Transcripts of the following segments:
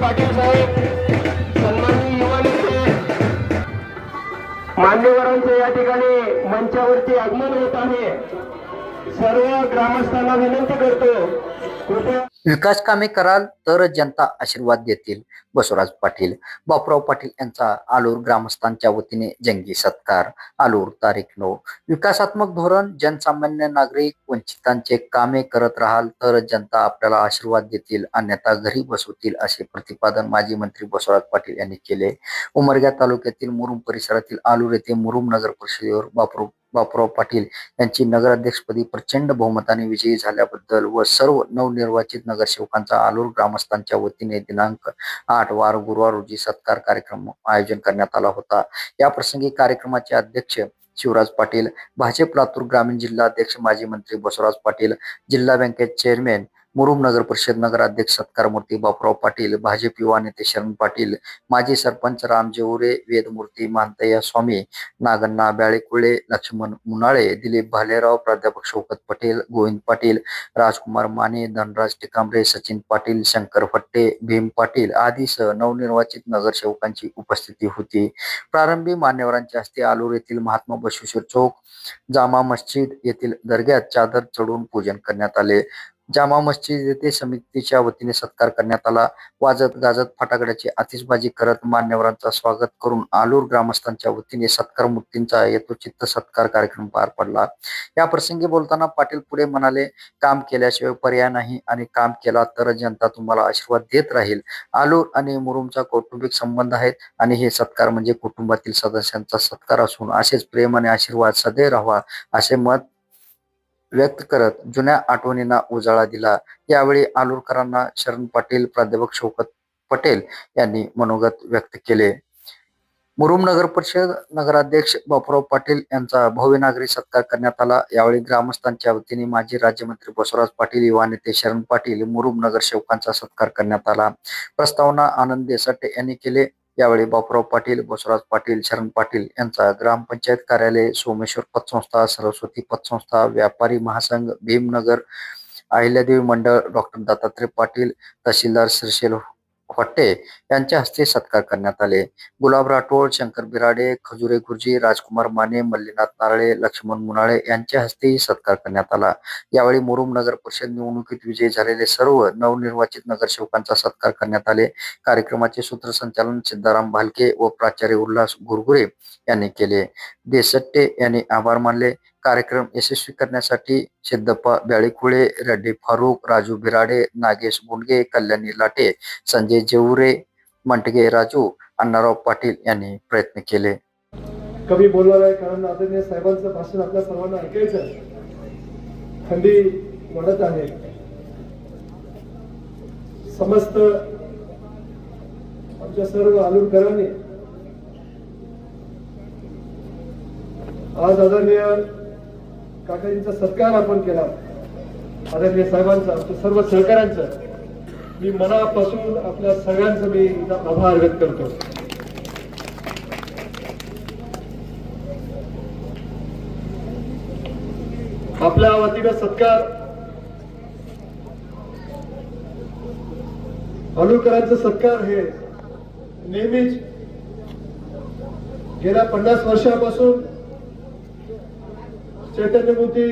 पाटील साहेब, सन्माननीय युवा नेते मान्यवरांचे या ठिकाणी मंचावरती आगमन होत आहे. सर्व ग्रामस्थांना विनंती करतो, कृपया विकास कामे कराल तर जनता आशीर्वाद देतील. बसवराज पाटील. बापूराव पाटील यांचा आलूर ग्रामस्थांच्या वतीने जंगी सत्कार. आलूर तारीख 9. विकासात्मक धोरण, जनसामान्य नागरिक वंचितांचे कामे करत राहाल तर जनता आपल्याला आशीर्वाद देतील, अन्यथा घरी बसवतील, असे प्रतिपादन माजी मंत्री बसवराज पाटील यांनी केले. उमरगा तालुक्यातील मुरुम परिसरातील आलूर येथे मुरुम नगर परिषदेवर बापूराव पाटील यांची नगराध्यक्षपदी प्रचंड बहुमताने विजयी झाल्याबद्दल व सर्व नवनिर्वाचित नगरसेवकांचा आलूर ग्रामस्थांच्या वतीने दिनांक 8 वार गुरुवार रोजी सत्कार कार्यक्रम आयोजन करण्यात आला होता. या प्रसंगी कार्यक्रमाचे अध्यक्ष शिवराज पाटील, भाजप लातूर ग्रामीण जिल्हा अध्यक्ष माजी मंत्री बसवराज पाटील, जिल्हा बँकेचे चेअरमॅन, मुरुम नगर परिषद नगराध्यक्ष सत्कारमूर्ती बापूराव पाटील, भाजप युवा नेते शरण पाटील, माजी सरपंच राम जेवरे, वेदमूर्ती मानतय्या स्वामी, नागण्णा ब्याळेकुळे, लक्ष्मण मुनाळे, दिलीप भालेराव, प्राध्यापक शौकत पटेल, गोविंद पाटील, राजकुमार माने, धनराज टिकांबरे, सचिन पाटील, शंकर फट्टे, भीम पाटील आदीसह नवनिर्वाचित नगरसेवकांची उपस्थिती होती. प्रारंभी मान्यवरांच्या हस्ते आलूर येथील महात्मा बसवेश्वर चौक, जामा मस्जिद येथील दर्ग्यात चादर चढवून पूजन करण्यात आले. जामा मस्जिद येथे समितीच्या वतीने सत्कार करण्यात आला. वाजत गाजत फटाकड्याची आतिषबाजी करत मान्यवरांचा स्वागत करून आलूर ग्रामस्थांच्या वतीने सत्कार मूर्तींचा यथोचित्त सत्कार कार्यक्रम पार पडला. या प्रसंगी बोलताना पाटील पुढे म्हणाले, काम केल्याशिवाय पर्याय नाही आणि काम केला तर जनता तुम्हाला आशीर्वाद देत राहील. आलूर आणि मुरुमचा कौटुंबिक संबंध आहेत आणि हे सत्कार म्हणजे कुटुंबातील सदस्यांचा सत्कार असून असेच प्रेम आणि आशीर्वाद सदैव राहावा, असे मत व्यक्त करत जुन्या आठवणींना उजाळा दिला. यावेळी आलूरकरांना शरण पाटील, प्राध्यापक शौकत पटेल यांनी मनोगत व्यक्त केले. मुरुम नगर परिषद नगराध्यक्ष बापूराव पाटील यांचा भव्य नागरी सत्कार करण्यात आला. यावेळी ग्रामस्थांच्या वतीने माजी राज्यमंत्री बसवराज पाटील, युवा नेते शरण पाटील, मुरुम नगरसेवकांचा सत्कार करण्यात आला. प्रस्तावना आनंद देसाटे यांनी केले. यावेळी बापूराव पाटील, बसवराज पाटील, शरण पाटील यांचा ग्रामपंचायत कार्यालय, सोमेश्वर पतसंस्था, सरस्वती पतसंस्था, व्यापारी महासंघ, भीमनगर, अहिल्यादेवी मंडळ, डॉक्टर दत्तात्रय पाटील, तहसीलदार श्रीशैल फट्टे यांच्या हस्ते सत्कार करण्यात आले. गुलाब राठोड, शंकर बिराडे, खजुरे गुरुजी, राजकुमार माने, मल्लीनाथ नारळे, लक्ष्मण मुनाळे यांच्या हस्तेही सत्कार करण्यात आला. यावेळी मुरुम नगर परिषद निवडणुकीत विजयी झालेले सर्व नवनिर्वाचित नगरसेवकांचा सत्कार करण्यात आले. कार्यक्रमाचे सूत्रसंचालन सिद्धाराम भालके व प्राचार्य उल्हास गुरगुरे यांनी केले. देसट्टे यांनी आभार मानले. कार्यक्रम यशस्वी करण्यासाठी सिद्धप्पा ब्याळेकुळे, रेड्डी फारुक, राजू बिराडे, नागेश गुंडगे, कल्याणी लाटे, संजय जेवरे, मंटगे राजू, अण्णाराव पाटील यांनी प्रयत्न केले. कमी बोलणार आहे कारण आदरणीय साहेबांचं भाषण आपल्या सर्वांना ऐकायचं आहे. थंडी वाढत आहे. समस्त आमच्या सर्व आलूरकरांनी आज आदरणीय काकाजींचा सत्कार आपण केला. आदरणीय साहेबांचा, आमच्या सर्व सहकाऱ्यांचं मी मनापासून आपल्या सगळ्यांचं मी आभार व्यक्त करतो. आपल्या वतीनं सत्कार आलूरकरांचा सत्कार हे नेहमीच गेल्या 50 वर्षापासून चैतन्यमूर्ती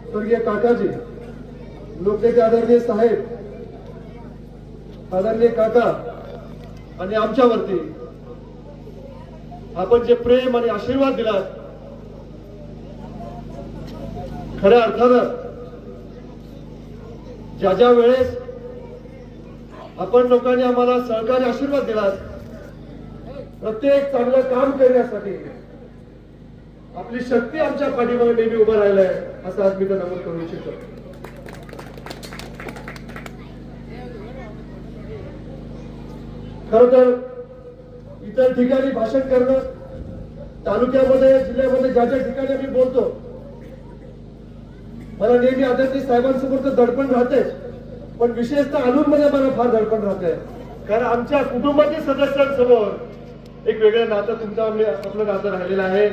स्वर्गीय काकाजी, लोकनेते आदरणीय साहेब, आदरणीय काका आणि आमच्यावरती आपण जे प्रेम आणि आशीर्वाद दिलात, खऱ्या अर्थानं ज्या ज्या वेळेस आपण लोकांनी आम्हाला सहकारी आशीर्वाद दिलात, प्रत्येक चांगलं काम करण्यासाठी आपली शक्ती आमच्या पाठीमागे नेहमी उभं राहिलंय, असं आज मी तर नमूद करू इच्छितो. खर तर इतर ठिकाणी भाषण करणं, तालुक्यामध्ये, जिल्ह्यामध्ये ज्या ज्या ठिकाणी मी बोलतो, मला नेहमी आदरणीय साहेबांसमोर तर दडपण राहतेच, पण विशेषतः आलूरमध्ये मला फार दडपण राहते. कारण आमच्या कुटुंबातील सदस्यांसमोर एक वेगळं नातं आपलं नातं राहिलेलं आहे.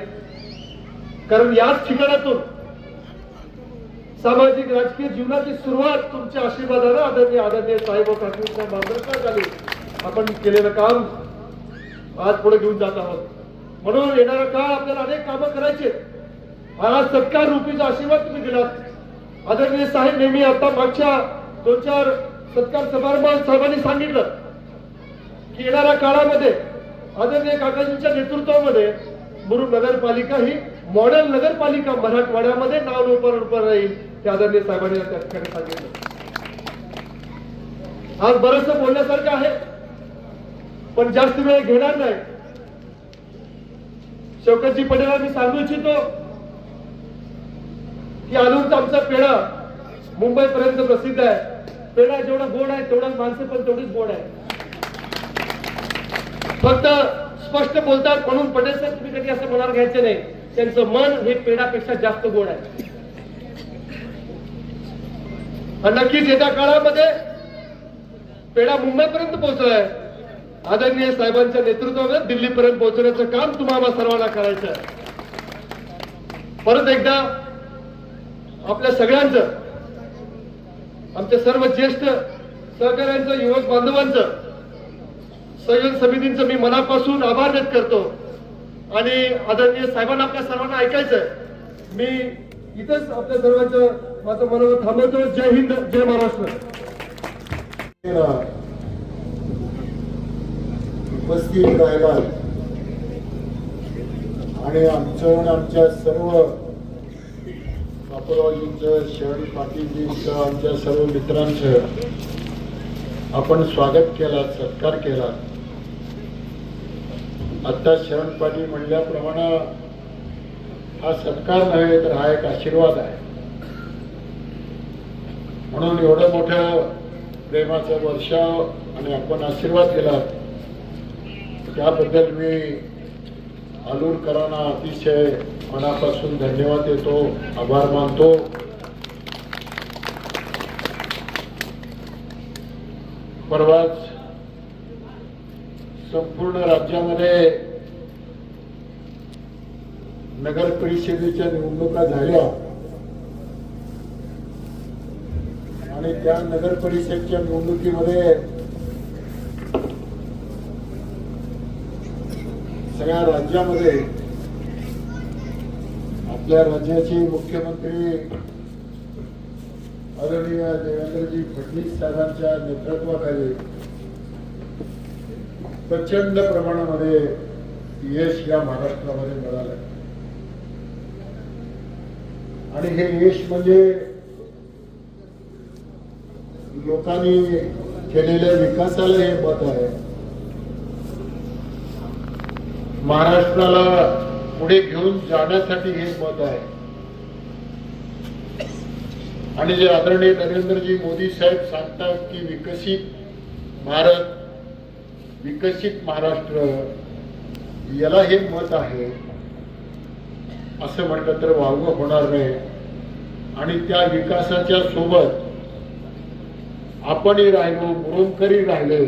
कारण याच ठिकाणातून सामाजिक राजकीय जीवनाची सुरुवात तुमच्या आशीर्वादाने आदरणीय साहेब व काकांच्या मार्गदर्शनाखाली आपण केलेलं काम आज पुढे घेऊन जात आहोत. म्हणून येणारा काळ आपल्याला अनेक कामं करायचे. हा सत्कार रूपीचा आशीर्वाद तुम्ही दिलात. आदरणीय साहेब नेहमी आता मागच्या 2-4 सत्कार समारंभात साहेबांनी सांगितलं की येणाऱ्या काळामध्ये आदरणीय काकाजींच्या नेतृत्वामध्ये मुरुड नगरपालिका ही मॉडेल नगरपालिका मराठवाड्यामध्ये नाव रूपावर राहील ते आदरणीय साहेबांनी त्या ठिकाणी सांगितलं. आज बरंचसं बोलण्यासारखं आहे पण जास्त वेळ घेणार नाही. शौकतजी पटेलला मी सांगू इच्छितो की आलूरचा आमचा पेढा मुंबईपर्यंत प्रसिद्ध आहे. पेढा जेवढा गोड आहे तेवढाच माणसं पण तेवढीच गोड आहे. फक्त स्पष्ट बोलतात म्हणून पटेल सर तुम्ही कधी असं मनावर घ्यायचं नाही. त्यांचं मन हे पेढापेक्षा जास्त गोड आहे. आणि नक्कीच येत्या काळामध्ये पेढा मुंबईपर्यंत पोहोचलाय. आदरणीय साहेबांच्या नेतृत्वामध्ये दिल्लीपर्यंत पोहोचण्याचं काम तुम्हाला सर्वांना करायचं आहे. परत एकदा आपल्या सगळ्यांचं, आमच्या सर्व ज्येष्ठ सहकाऱ्यांचं, युवक बांधवांचं, संयोजन समितींचं मी मनापासून आभार व्यक्त करतो. आणि आदरणीय साहेबांना आपल्या सर्वांना ऐकायचंय. मी इथंच आपल्या सर्वांचं माझं मनोगत थांबवतो. जय हिंद, जय महाराष्ट्र. उपस्थित राहिला आणि आमच्या सर्व बापूरावजींचं, शहरी पाटीलजींचं, आमच्या सर्व मित्रांचं आपण स्वागत केला, सत्कार केला. आता शरण पाटील म्हणल्याप्रमाणे हा सत्कार नव्हे तर हा एक आशीर्वाद आहे. म्हणून एवढं मोठं प्रेमाचं वर्षाव आणि आपण आशीर्वाद दिला त्याबद्दल मी आलूरकरांना अतिशय मनापासून धन्यवाद देतो, आभार मानतो. परवाच संपूर्ण राज्यामध्ये नगर परिषदेच्या निवडणुका झाल्या आणि त्या नगर परिषदेच्या निवडणुकीमध्ये सगळ्या राज्यामध्ये आपल्या राज्याचे मुख्यमंत्री आदरणीय देवेंद्रजी फडणवीस साहेबांच्या नेतृत्वाखाली प्रचंड प्रमाणामध्ये यश या महाराष्ट्रामध्ये मिळालं. आणि हे यश म्हणजे लोकांनी केलेल्या विकासाला हे मत आहे. महाराष्ट्राला पुढे घेऊन जाण्यासाठी हे मत आहे. आणि जे आदरणीय नरेंद्रजी मोदी साहेब सांगतात की विकसित भारत, विकसित महाराष्ट्र, याला हे मत आहे असं म्हटलं तर वावगं होणार नाही. आणि त्या विकासाच्या सोबत आपणही राहिलो, मुरुमकरही राहिले,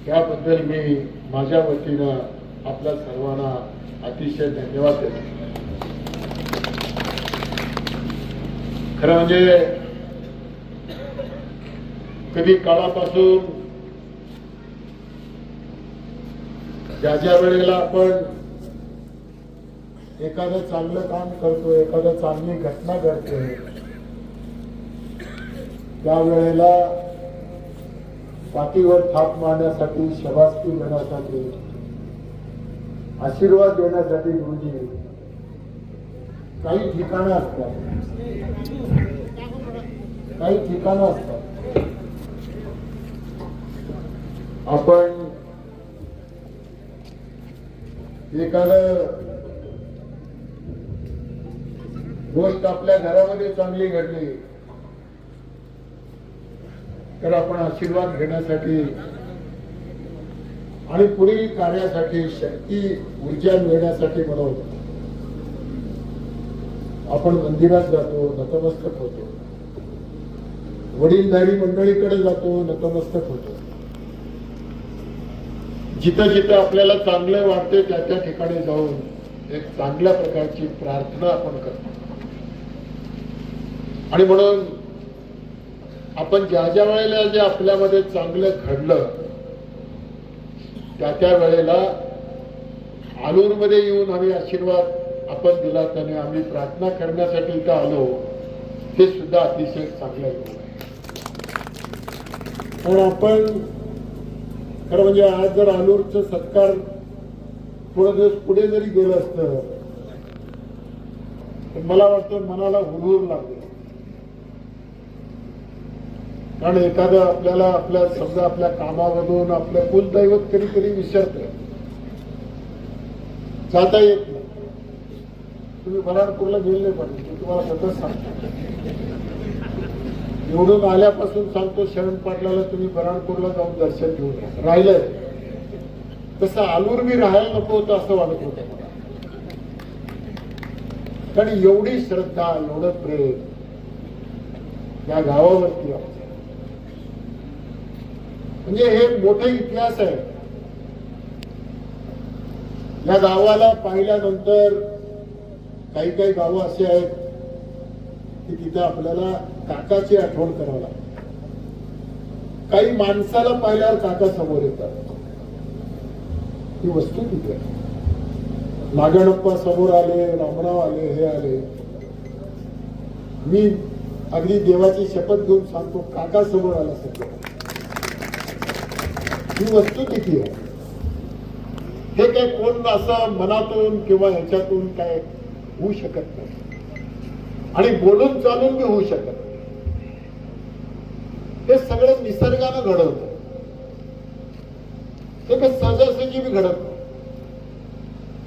त्याबद्दल मी माझ्या वतीनं आपल्या सर्वांना अतिशय धन्यवाद देतो. खरं म्हणजे कधी काळापासून ज्या ज्या वेळेला आपण एखादं चांगलं काम करतो, एखादं चांगली घटना घडते, त्यावेळेला पाठीवर थाप मारण्यासाठी, शबासकी देण्यासाठी, आशीर्वाद देण्यासाठी गुरुजी काही ठिकाणं असतात, काही ठिकाणं असतात. आपण एखादं गोष्ट आपल्या घरामध्ये चांगली घडली तर आपण आशीर्वाद घेण्यासाठी आणि पुढील कार्यासाठी शक्ती, ऊर्जा मिळण्यासाठी म्हणून आपण मंदिरात जातो, नतमस्तक होतो, वडीलधारी मंडळीकडे जातो, नतमस्तक होतो. जिथं जिथं आपल्याला चांगलं वाटते त्या त्या ठिकाणी जाऊन एक चांगल्या प्रकारची प्रार्थना आपण करतो. आणि म्हणून आपण ज्या ज्या वेळेला जे आपल्यामध्ये चांगलं घडलं त्या वेळेला आलूरमध्ये येऊन आम्ही आशीर्वाद आपण दिला त्याने आम्ही प्रार्थना करण्यासाठी इथं आलो, हे सुद्धा अतिशय चांगलं आहे. पण आपण खरं म्हणजे आज जर आलूरचं सत्कार थोडे दिवस पुढे जरी गेलं असतं तर मला वाटतं मनाला हुरूर लागेल. कारण एखादं आपल्याला आपल्या समजा आपल्या कामामधून आपलं कुलदैवत कधी विसरतं, जाता येत नाही. तुम्ही बराडपूरला गेले नाही पाहिजे, मी तुम्हाला सतत सांगतो. निवडून आल्यापासून सांगतो शरण पाटलाला तुम्ही बराडपूरला जाऊन दर्शन घेऊन या. राहिलंय तसं आलूर मी राहायला नको होतं असं वाटत होतं मला. कारण एवढी श्रद्धा एवढं प्रेम या गावावरती आहे. म्हणजे हे मोठा इतिहास आहे. या गावाला पाहिल्यानंतर काही काही गावं असे आहेत की तिथे आपल्याला काकाची आठवण करावं लागते. काही माणसाला पाहिल्यावर काका समोर येतात. ही वस्तू तिथे आहे. नागणप्पा समोर आले, रामराव आले, हे आले. मी अगदी देवाची शपथ घेऊन सांगतो, काका समोर आला सगळं. ही वस्तू किती आहे. हे काय कोण असं मनातून किंवा ह्याच्यातून काय होऊ शकत नाही आणि बोलून चालून बी होऊ शकत नाही. हे सगळं निसर्गानं घडवतं. हे काय सहजासहजी बी घडत नाही.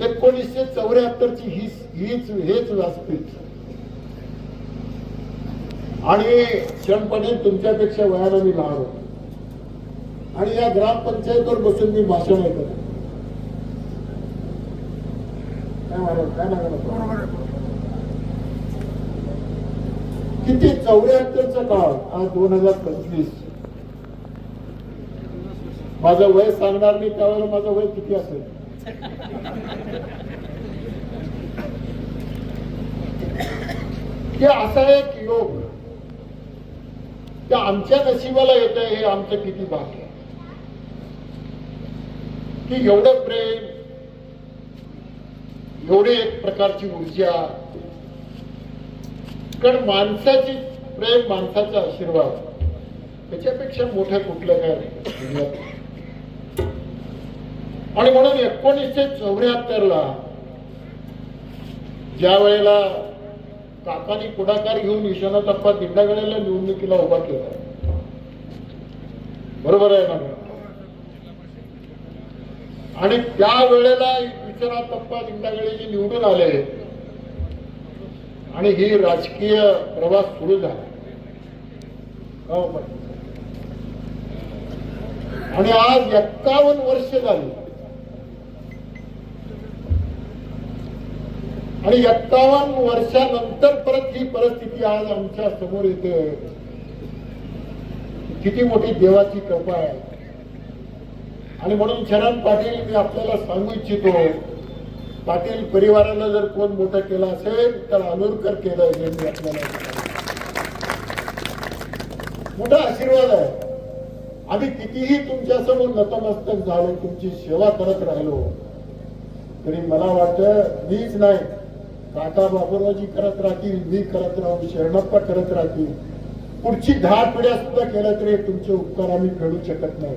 1974ची हेच व्यासपीठ आणि क्षणपणे तुमच्यापेक्षा वयाला मी लहान होतो आणि या ग्रामपंचायतीवर बसून मी भाषण ऐकत. काय लागलं किती 74चा काळ, आज 2025. माझं वय सांगणार नाही त्यावेळेला माझं वय किती असेल. असा एक योग त्या आमच्या नशिबाला येत आहे. हे आमचं किती भाग्य की एवढं प्रेम, एवढी एक प्रकारची ऊर्जा. कारण माणसाची प्रेम, माणसाचा आशीर्वाद त्याच्यापेक्षा मोठं कुठलं काय नाही. आणि म्हणून 1974ला ज्या वेळेला काकांनी पुढाकार घेऊन विश्वनाथप्पा दिंडागळ्याला निवडणुकीला उभा केला, बरोबर आहे ना. आणि त्या वेळेला विश्वनाथप्पा दिंडागळेजी निवडून आले आणि ही राजकीय प्रवास सुरू झाला. आणि आज 51 वर्ष झाली आणि 51 वर्षानंतर परत ही परिस्थिती आज आमच्या समोर येते. किती मोठी देवाची कृपा आहे. आणि म्हणून शरण पाटील, मी आपल्याला सांगू इच्छितो, पाटील परिवाराला जर कोण मोठं केलं असेल तर आलूरकर केलं. हे मी आपल्याला मोठा आशीर्वाद आहे. आम्ही कितीही तुमच्यासमोर नतमस्तक झालो, तुमची सेवा करत राहिलो तरी मला वाटतं मीच नाही, काका बाबुरावजी करत राहतील, मी करत राहू, शरणप्पा करत राहतील, पुढची 10 पिढ्या सुद्धा केल्या तरी तुमचे उपकार आम्ही फेडू शकत नाही.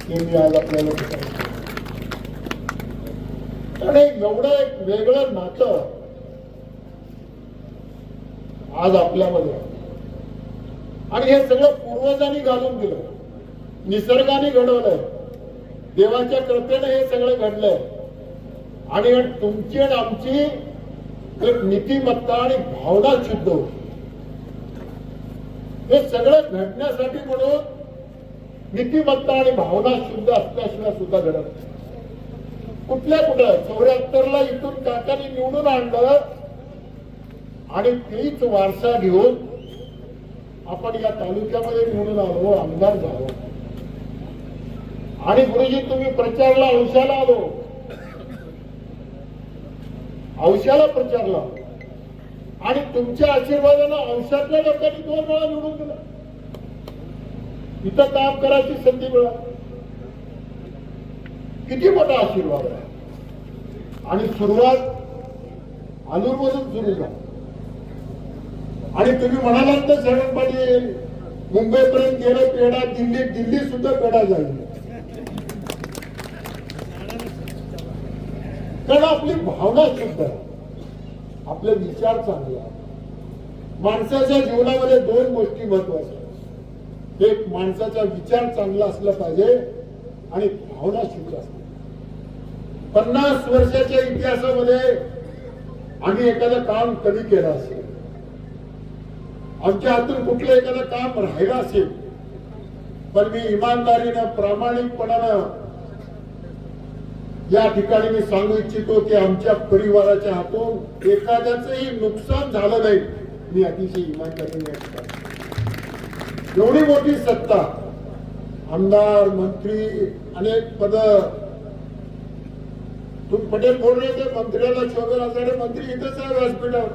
हे मी आज आपल्याला आणि एवढं एक वेगळं नातं आज आपल्यामध्ये आणि हे सगळं पूर्वजांनी घालून दिलं, निसर्गाने घडवलंय, देवाच्या कृपेने हे सगळं घडलंय. आणि तुमची आणि आमची एक नीतिमत्ता आणि भावना शुद्ध होती. हे सगळं घडण्यासाठी म्हणून नीतिमत्ता आणि भावना शुद्ध असल्याशिवाय सुद्धा घडत नाही. कुठल्या 74ला इथून काकांनी निवडून आणलं आणि तेच वारसा घेऊन आपण या तालुक्यामध्ये निवडून आलो, आमदार झालो. आणि गुरुजी तुम्ही प्रचारला औषाला आलो, औषाला प्रचारला आणि तुमच्या आशीर्वादानं औषधातल्या लोकांनी 2 वेळा निवडून दिला. इथं काम करायची संधी मिळाली. किती मोठा आशीर्वाद आहे. आणि सुरुवात आलूरमधून सुरू झाली. आणि तुम्ही म्हणालात तर शरद पाटील मुंबईपर्यंत गेलं पेढा, दिल्ली सुद्धा पेढा जाईल. कारण आपली भावना शुद्ध आहे, आपले विचार चांगले आहेत. माणसाच्या जीवनामध्ये दोन गोष्टी महत्वाच्या आहेत. एक, माणसाचा विचार चांगला असला पाहिजे आणि भावना शुद्ध असते. 50 वर्षाच्या इतिहासामध्ये आम्ही एखादं काम कधी केलं असेल, आमच्या हातून कुठलं एखादं काम राहिलं असेल, पण मी इमानदारीनं प्रामाणिकपणानं या ठिकाणी मी सांगू इच्छितो की आमच्या परिवाराच्या हातून एखाद्याचंही नुकसान झालं नाही. मी अतिशय इमानदारीने एवढी मोठी सत्ता, आमदार, मंत्री, अनेक पद, तुम्ही पटेल बोल रहे थे मंत्र्याला शोधर असणारे मंत्री इथंच आहे व्यासपीठावर.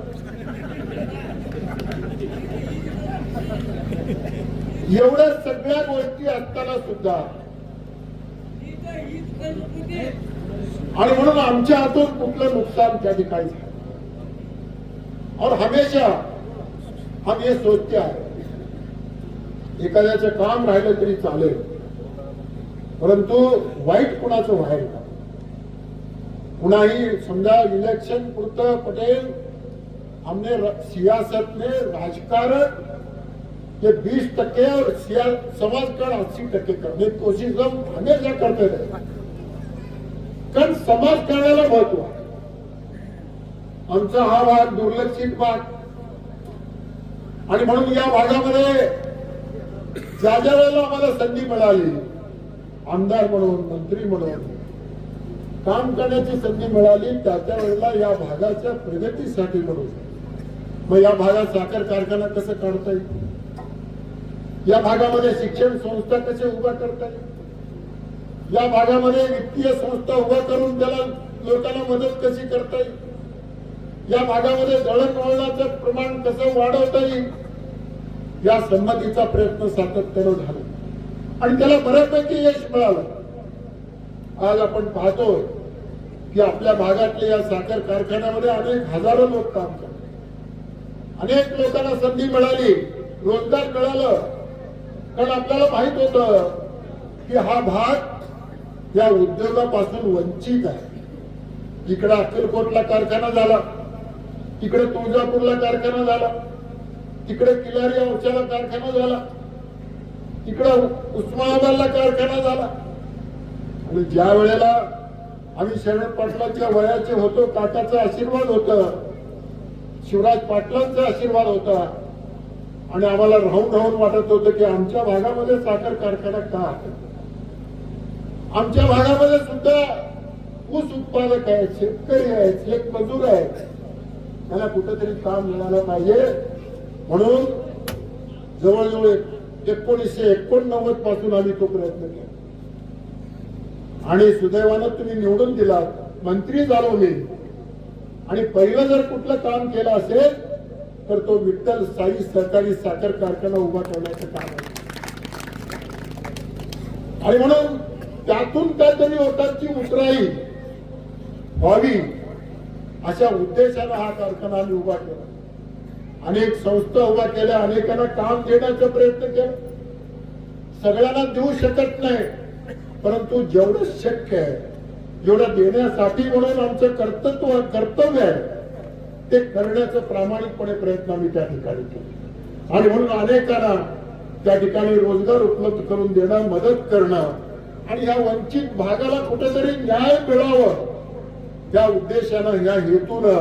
एवढ्या सगळ्या गोष्टी असताना सुद्धा आणि म्हणून आमच्या हातून कुठलं नुकसान त्या ठिकाणी झालं. और हमेशा हम ये सोचते आहे एखाद्याचं काम राहिलं तरी चालेल, परंतु वाईट कुणाचं व्हायला का. कुणाही समजा इलेक्शन पुरतं पटेल हमने सियासत में राजकारण ये 20% और समाजकारण 80% करने की कोशिश हम हमेशा करते रहे. कारण समाजकारणाला महत्व आहे. आमचा हा भाग दुर्लक्षित भाग आणि म्हणून या भागामध्ये ज्या ज्या वेळेला आम्हाला संधी मिळाली, आमदार म्हणून, मंत्री म्हणून काम करण्याची संधी मिळाली, त्या वेळेला या भागाच्या प्रगतीसाठी म्हणून मग या भागात साखर कारखाना कसं काढता येईल, या भागामध्ये शिक्षण संस्था कसे उभा करता येईल, या भागामध्ये वित्तीय संस्था उभा करून त्याला लोकांना मदत कशी करता येईल, या भागामध्ये दळणवळणाचं प्रमाण कसं वाढवता येईल, या संमतीचा प्रयत्न सातत्यानं झाला आणि त्याला बऱ्यापैकी यश मिळालं. आज आपण पाहतो की आपल्या भागातल्या या साखर कारखान्यामध्ये अनेक हजारो लोक काम करतात. अनेक लोकांना संधी मिळाली, रोजगार मिळालं. कारण आपल्याला माहित होतं की हा भाग या उद्योगापासून वंचित आहे. इकडे अक्कलकोटला कारखाना झाला, इकडे तुळजापूरला कारखाना झाला, तिकडे किल्लारी औषधाला कारखाना झाला, तिकडे उस्मानाबादला कारखाना झाला. आणि ज्या वेळेला आम्ही शरद पाटलांच्या वयाचे होतो, काकाचा आशीर्वाद होता, शिवराज पाटलांचा आशीर्वाद होता आणि आम्हाला राहून वाटत होतं की आमच्या भागामध्ये साखर कारखाना का आहे. आमच्या भागामध्ये सुद्धा ऊस उत्पादक आहेत, शेतकरी आहेत, शेतमजूर आहेत, त्यांना कुठेतरी काम मिळालं पाहिजे. म्हणून जवळजवळ 1989 पासून आम्ही तो प्रयत्न केला आणि सुदैवानं तुम्ही निवडून दिलात, मंत्री झालो मी. आणि पहिलं जर कुठलं काम केलं असेल तर तो विठ्ठल साई सहकारी साखर कारखाना उभा करण्याचं काम आहे. आणि म्हणून त्यातून काहीतरी लोकांची उतराई व्हावी अशा उद्देशाने हा कारखाना आम्ही उभा केला. अनेक संस्था उभा केल्या, अनेकांना काम देण्याचा प्रयत्न केला. सगळ्यांना देऊ शकत नाही, परंतु जेवढं शक्य आहे जेवढं देण्यासाठी म्हणून आमचं कर्तव्य आहे ते करण्याचा प्रामाणिकपणे प्रयत्न आम्ही त्या ठिकाणी केला. आणि म्हणून अनेकांना त्या ठिकाणी रोजगार उपलब्ध करून देणं, मदत करणं आणि या वंचित भागाला कुठेतरी न्याय मिळावं त्या उद्देशानं, या हेतूनं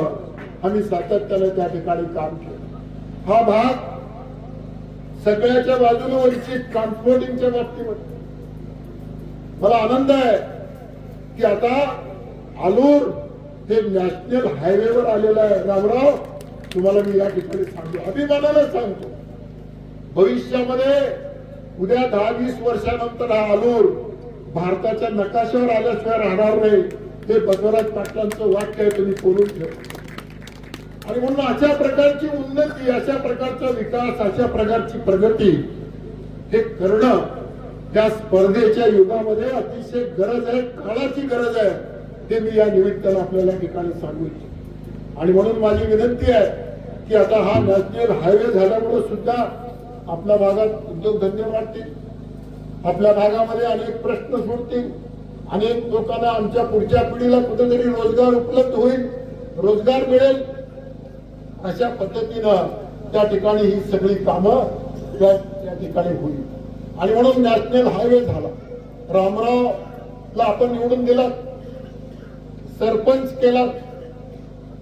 आम्ही सातत्याने त्या ठिकाणी काम केलं. हा भाग सगळ्याच्या बाजूने वंचित, ट्रान्सपोर्टिंगच्या बाबतीमध्ये मला आनंद आहे की आता आलूर हे नॅशनल हायवेवर आलेलं आहे. रामराव, तुम्हाला मी या ठिकाणी सांगतो, अभिमानाने सांगतो, भविष्यामध्ये उद्या 10-20 वर्षानंतर हा आलूर भारताच्या नकाशावर आल्याशिवाय राहणार नाही. हे बसवराज पाटलांचं वाक्य आहे, तुम्ही बोलून ठेवा. आणि म्हणून अशा प्रकारची उन्नती, अशा प्रकारचा विकास, अशा प्रकारची प्रगती हे करणं त्या स्पर्धेच्या युगामध्ये अतिशय गरज आहे, काळाची गरज आहे, ते मी या निमित्तानं आपल्याला ठिकाणी सांगू इच्छितो. आणि म्हणून माझी विनंती आहे की आता हा नॅशनल हायवे झाल्यामुळे सुद्धा आपल्या भागात उद्योगधंदे वाढतील, आपल्या भागामध्ये अनेक प्रश्न सुटतील, अनेक लोकांना आमच्या पुढच्या पिढीला कुठेतरी रोजगार उपलब्ध होईल, रोजगार मिळेल. अशा पद्धतीनं त्या ठिकाणी ही सगळी कामं त्या ठिकाणी होईल. आणि म्हणून नॅशनल हायवे झाला. रामरावला आपण निवडून दिला, सरपंच केला.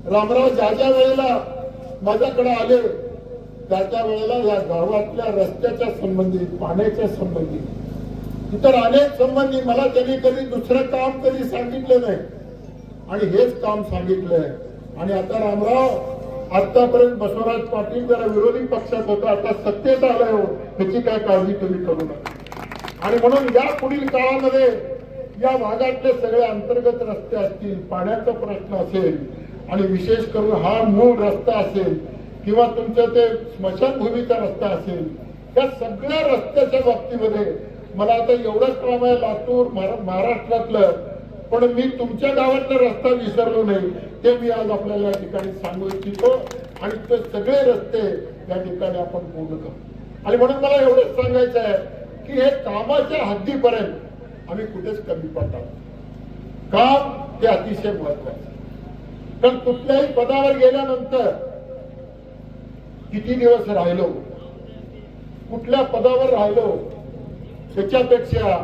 रामराव ज्या ज्या वेळेला माझ्याकडे आले त्या वेळेला या गावातल्या रस्त्याच्या संबंधित, पाण्याच्या संबंधित, इतर अनेक संबंधी मला त्यांनी कधी दुसरं काम कधी सांगितलं नाही आणि हेच काम सांगितलंय. आणि आता रामराव, आतापर्यंत बसवराज पाटील जरा विरोधी पक्षात होता, आता सत्तेत आलाय हो, त्याची काय काळजी तुम्ही करू नका. आणि म्हणून या पुढील काळामध्ये या भागातले सगळे अंतर्गत रस्ते असतील, पाण्याचा प्रश्न असेल आणि विशेष करून हा मूळ रस्ता असेल किंवा तुमचं ते स्मशानभूमीचा रस्ता असेल, त्या सगळ्या रस्त्याच्या बाबतीमध्ये मला आता एवढंच काम आहे लातूर महाराष्ट्रातलं, पण मी तुमच्या गावातला रस्ता विसरलो नाही, ते मी आज आपल्याला या ठिकाणी सांगू इच्छितो. आणि ते सगळे रस्ते या ठिकाणी आपण पूर्ण करू. आणि म्हणून मला एवढंच सांगायचं आहे की हे कामाच्या हद्दीपर्यंत आम्ही कुठेच कमी पडणार. काम हे अतिशय महत्वाचं. कारण कुठल्याही पदावर गेल्यानंतर किती दिवस राहिलो, कुठल्या पदावर राहिलो, त्याच्यापेक्षा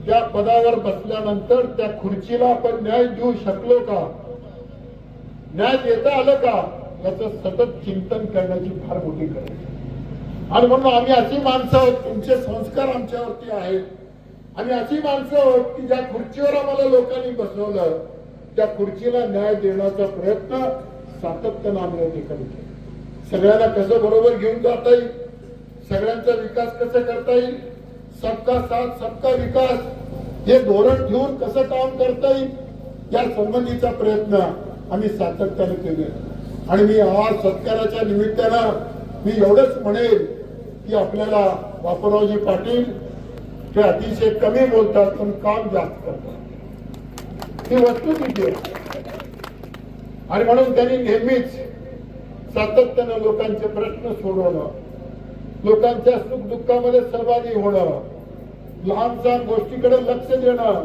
त्या पदावर बसल्यानंतर त्या खुर्चीला आपण न्याय देऊ शकलो का, न्याय देता आलं का, याचं सतत चिंतन करण्याची फार मोठी गरज आहे. आणि म्हणून आम्ही अशी माणसं आहोत, तुमचे संस्कार आमच्यावरती आहेत, आम्ही अशी माणसं आहोत की ज्या खुर्चीवर आम्हाला लोकांनी बसवलं त्या खुर्चीला न्याय देण्याचा प्रयत्न सातत्यानं आम्ही ठिकाणी केला. सगळ्यांना कसं बरोबर घेऊन जाता येईल, सगळ्यांचा विकास कसं करता येईल, सबका साथ सबका विकास हे धोरण ठेवून कसं काम करता येईल, या संबंधीचा प्रयत्न आम्ही सातत्याने केले. आणि मी आज सत्काराच्या निमित्तानं मी एवढंच म्हणेल की आपल्याला बापूरावजी पाटील हे अतिशय कमी बोलतात पण काम जास्त करतात, ही वस्तुस्थिती आहे. आणि म्हणून त्यांनी नेहमीच सातत्यानं लोकांचे प्रश्न सोडवणं, लोकांच्या सुख दुःखामध्ये सहभागी होणं, लहान सहान गोष्टीकडे लक्ष देणं,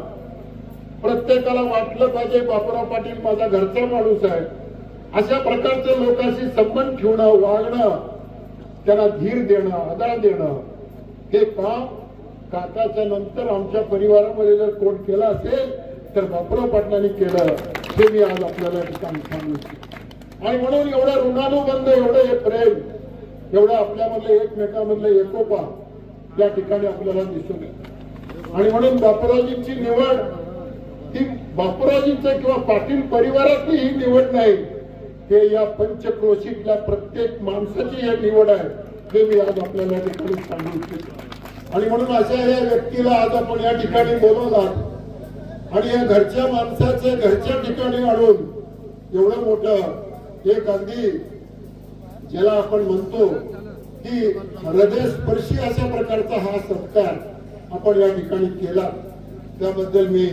प्रत्येकाला वाटलं पाहिजे बापूराव पाटील माझा घरचा माणूस आहे, अशा प्रकारचे लोकांशी संबंध ठेवणं, वागणं, त्यांना धीर देणं, आधार देणं, हे काम काकाच्या नंतर आमच्या परिवारामध्ये जर कोण केलं असेल तर बापूराव पाटलांनी केलं, हे मी आज आपल्याला ठिकाणी सांगू इच्छितो. आणि म्हणून एवढं ऋणानुबंध, एवढं हे प्रेम, एवढं आपल्यामधलं एकमेकांमधलं एकोपा या ठिकाणी आपल्याला दिसून येतं. आणि म्हणून बापूरावजींची निवड ही बापूरावजींचं किंवा पाटील परिवारातली ही निवड नाही, हे या पंचक्रोशीतल्या प्रत्येक माणसाची ही निवड आहे, हे मी आज आपल्याला या ठिकाणी सांगू इच्छितो. आणि म्हणून अशा या व्यक्तीला आज आपण या ठिकाणी बोलवलात आणि या घरच्या माणसाच्या घरच्या ठिकाणी आणून एवढं मोठं एक अगदी ज्याला आपण म्हणतो की हृदयस्पर्शी अशा प्रकारचा हा सत्कार आपण या ठिकाणी केला, त्याबद्दल मी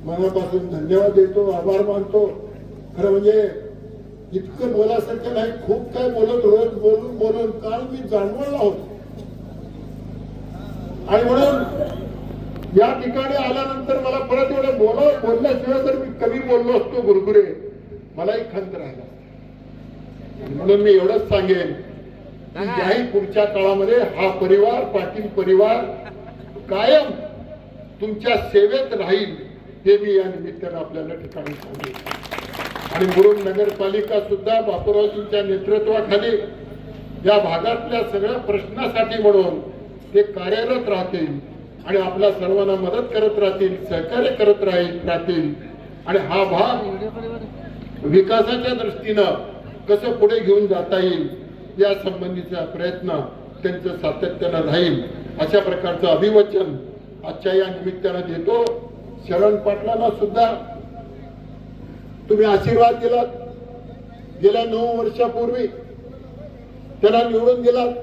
मनापासून धन्यवाद देतो, आभार मानतो. खरं म्हणजे इतकं बोलासारखं नाही, खूप काय बोलत, रोज बोलून बोलून काल मी जाणवला होतो. आणि म्हणून या ठिकाणी आल्यानंतर मला परत एवढं बोलल्याशिवाय जर मी कमी बोललो असतो गुरगुरे, मलाही खंत राहिला. म्हणून मी एवढंच सांगेन की याही पुढच्या काळामध्ये हा परिवार, पाटील परिवार कायम तुमच्या सेवेत राहील, हे मी या निमित्तानं आपल्याला ठिकाणी सांगेन. आणि मुरुड नगरपालिका सुद्धा बापूरावजींच्या नेतृत्वाखाली या भागातल्या सगळ्या प्रश्नासाठी म्हणून ते कार्यरत राहतील आणि आपल्या सर्वांना मदत करत राहतील, सहकार्य करत राहतील. आणि हा भाग विकासाच्या दृष्टीनं कसं पुढे घेऊन जाता येईल या संबंधीचा प्रयत्न त्यांचं सातत्यानं राहील, अशा प्रकारचं अभिवचन आजच्या या निमित्तानं देतो. शरण पाटलांना सुद्धा तुम्ही आशीर्वाद दिलात, गेल्या 9 वर्षापूर्वी त्यांना निवडून दिलात.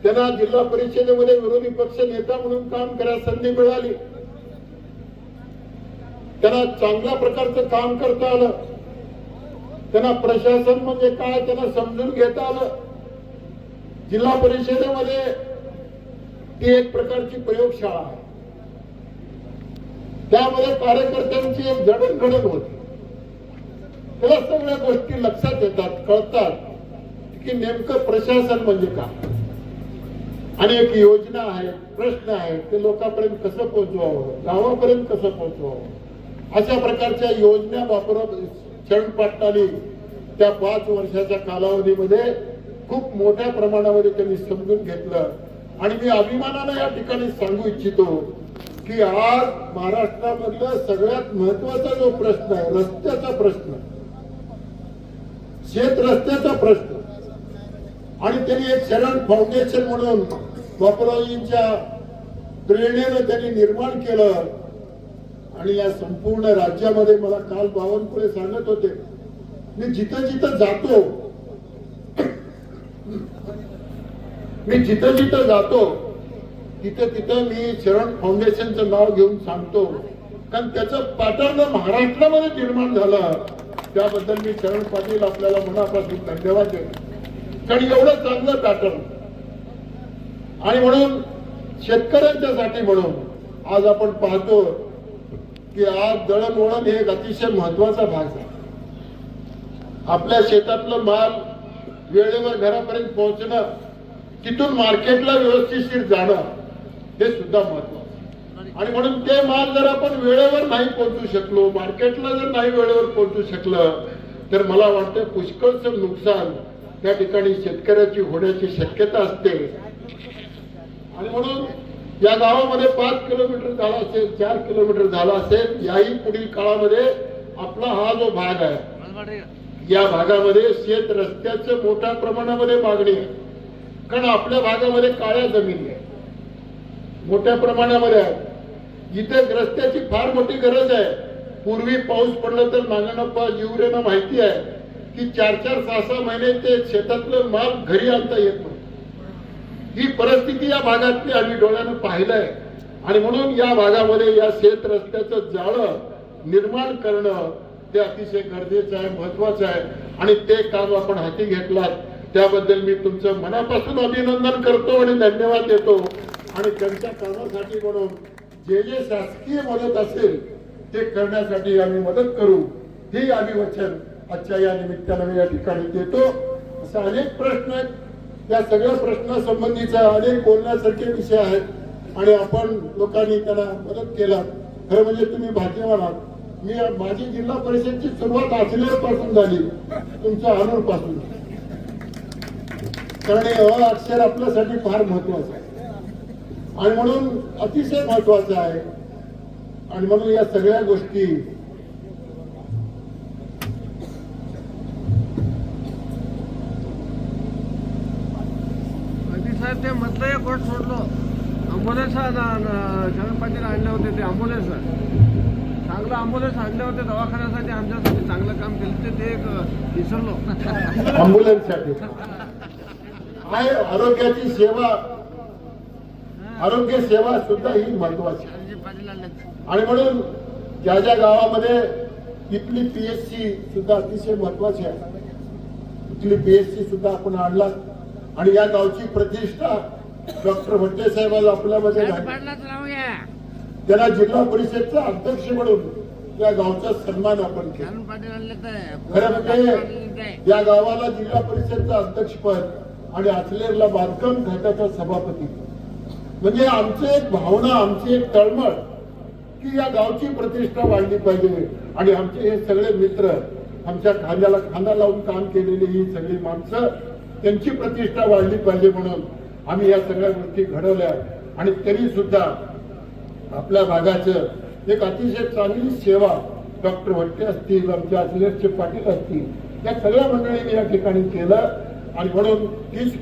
त्यांना जिल्हा परिषदेमध्ये विरोधी पक्ष नेता म्हणून काम करायला संधी मिळाली. त्यांना चांगल्या प्रकारचं काम करता आलं. त्यांना प्रशासन म्हणजे काय त्यांना समजून घेता आलं. जिल्हा परिषदेमध्ये ती एक प्रकारची प्रयोगशाळा आहे. त्यामध्ये कार्यकर्त्यांची एक जडणघडण होती. त्याला सगळ्या गोष्टी लक्षात येतात, कळतात की नेमकं प्रशासन म्हणजे काय. अनेक योजना आहेत, प्रश्न आहेत, ते लोकांपर्यंत कसं पोहोचवावं, गावापर्यंत कसं पोहोचवावं, अशा प्रकारच्या योजना वापरत चरण पाटलांनी त्या 5 वर्षाच्या कालावधीमध्ये खूप मोठ्या प्रमाणामध्ये त्यांनी समजून घेतलं. आणि मी अभिमानाने या ठिकाणी सांगू इच्छितो की आज महाराष्ट्रामधला सगळ्यात महत्वाचा जो प्रश्न आहे, रस्त्याचा प्रश्न, शेत रस्त्याचा प्रश्न, आणि त्यांनी एक शरण फाउंडेशन म्हणून बापूरावजींच्या प्रेरणेनं त्यांनी निर्माण केलं. आणि या संपूर्ण राज्यामध्ये मला काल बावनकुळे सांगत होते, मी जिथं जिथं जातो तिथं तिथं मी शरण फाउंडेशनचं नाव घेऊन सांगतो. कारण त्याचं पॅटर्न महाराष्ट्रामध्ये निर्माण झालं. त्याबद्दल मी शरण पाटील आपल्याला मनापासून धन्यवाद देतो. कारण एवढं चांगलं पॅटर्न. आणि म्हणून शेतकऱ्यांच्यासाठी म्हणून आज आपण पाहतो की आज दळणवळण हे एक अतिशय महत्वाचा भाग आहे. आपल्या शेतातलं माल वेळेवर घरापर्यंत पोहोचणं, तिथून मार्केटला व्यवस्थितशीर जाणं, हे सुद्धा महत्वाचं. आणि म्हणून ते माल जर आपण वेळेवर नाही पोहोचू शकलो, मार्केटला जर नाही वेळेवर पोहोचू शकलं, तर मला वाटतं पुष्कळचं नुकसान त्या ठिकाणी शेतकऱ्याची होण्याची शक्यता असते. आणि म्हणून या गावामध्ये 5 किलोमीटर झाला असेल, 4 किलोमीटर झाला असेल, याही पुढील काळामध्ये आपला हा जो भाग आहे, या भागामध्ये शेत रस्त्याचं मोठ्या प्रमाणामध्ये मागणी आहे. कारण आपल्या भागामध्ये काळ्या जमिनी आहे, मोठ्या प्रमाणामध्ये आहे. जिथे रस्त्याची फार मोठी गरज आहे. पूर्वी पाऊस पडला तर नागनप्पा जीवरेना माहिती आहे की 4-4, 6-6 महिने ते शेतातलं माल घरी आणता येत नाही. ही परिस्थिती या भागातली आम्ही डोळ्यानं पाहिलंय. आणि म्हणून या भागामध्ये या शेत रस्त्याचं जाळं निर्माण करणं ते अतिशय गरजेचं आहे, महत्वाचं आहे. आणि ते काम आपण हाती घेतलात, त्याबद्दल मी तुमचं मनापासून अभिनंदन करतो आणि धन्यवाद देतो. आणि त्यांच्या कामासाठी म्हणून जे जे शासकीय मदत असेल ते करण्यासाठी आम्ही मदत करू, हे आम्ही वचन आजच्या या निमित्तानं मी या ठिकाणी देतो. असे अनेक प्रश्न आहेत. या सगळ्या प्रश्नासंबंधीचा अनेक बोलण्यासारखे विषय आहेत आणि आपण लोकांनी त्याला मदत केला. खरं म्हणजे तुम्ही भाग्यवान आहात. मी माझी जिल्हा परिषदची सुरुवात आचलेर पासून झाली, तुमच्या आनूर पासून. कारण हे अ अक्षर आपल्यासाठी फार महत्वाचं आहे आणि म्हणून अतिशय महत्वाचं आहे. आणि म्हणून या सगळ्या गोष्टी साहेब ते मधलं एक गोष्ट सोडलो. अँब्युलन्स शरण पाटील आणले होते, ते अँब्युलन्स चांगलं अँब्युलन्स आणले होते दवाखान्यासाठी, आमच्यासाठी चांगलं काम केलं. ते एक विसरलो. अँब्युलन्ससाठी आहे. आरोग्याची सेवा, आरोग्य सेवा सुद्धा ही महत्वाची. आणि म्हणून ज्या ज्या गावामध्ये इथली पीएचसी सुद्धा अतिशय महत्वाची आहे, इथली पीएचसी सुद्धा आपण आणला. आणि या गावची प्रतिष्ठा डॉक्टर भट्टे साहेब आपल्यामध्ये त्यांना जिल्हा परिषदचा अध्यक्ष म्हणून या गावचा सन्मान आपण केला. खरं म्हणजे या गावाला जिल्हा परिषदचं अध्यक्षपद आणि आचलेरला बांधकाम खात्याचा सभापती, म्हणजे आमची एक भावना, आमची एक तळमळ की या गावची प्रतिष्ठा वाढली पाहिजे. आणि आमचे हे सगळे मित्र, आमच्या खांद्याला खांदा लावून काम केलेली ही सगळी माणसं, त्यांची प्रतिष्ठा वाढली पाहिजे म्हणून आम्ही या सगळ्या गोष्टी घडवल्या. आणि तरी सुद्धा आपल्या भागाचं एक अतिशय चांगली सेवा डॉक्टर भट्टे असतील, आमच्या आचलेरचे पाटील असतील, या सगळ्या मंडळींनी या ठिकाणी केलं. आणि म्हणून तीच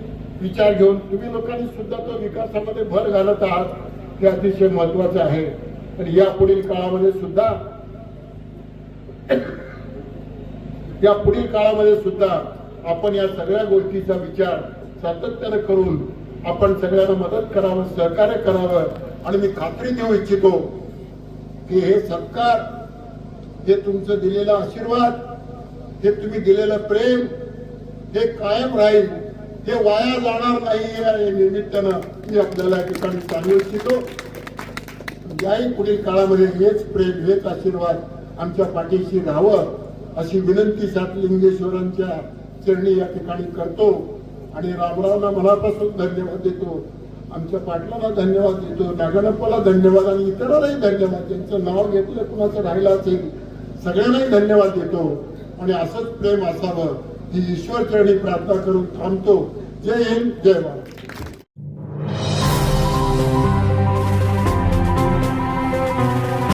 विचार घेऊन तुम्ही लोकांनी सुद्धा तो विकासामध्ये भर घालत आहात, हे अतिशय महत्वाचं आहे. आणि या पुढील काळामध्ये सुद्धा आपण या सगळ्या गोष्टीचा विचार सातत्याने करून आपण सगळ्यांना मदत करावं, सहकार्य करावं. आणि मी खात्री देऊ इच्छितो की हे सरकार, हे तुमचं दिलेला आशीर्वाद, हे तुम्ही दिलेलं प्रेम, हे कायम राहील, हे वाया जाणार नाही. या निमित्तानं मी आपल्याला या ठिकाणी सांगू इच्छितो. याही पुढील काळामध्ये हेच प्रेम, हेच आशीर्वाद आमच्या पाठीशी राहावं अशी विनंती सातलिंगेश्वरांच्या चरणी या ठिकाणी करतो. आणि रामरावला मनापासून धन्यवाद देतो, आमच्या पाटलाला धन्यवाद देतो, नागनप्पाला धन्यवाद आणि इतरांनाही धन्यवाद. त्यांचं नाव घेतलं कुणाचं राहिलं असेल, सगळ्यांनाही धन्यवाद देतो. आणि असंच प्रेम असावं ही ईश्वर चरणी प्रार्थना करून थांबतो. जय हिंद, जय भारत.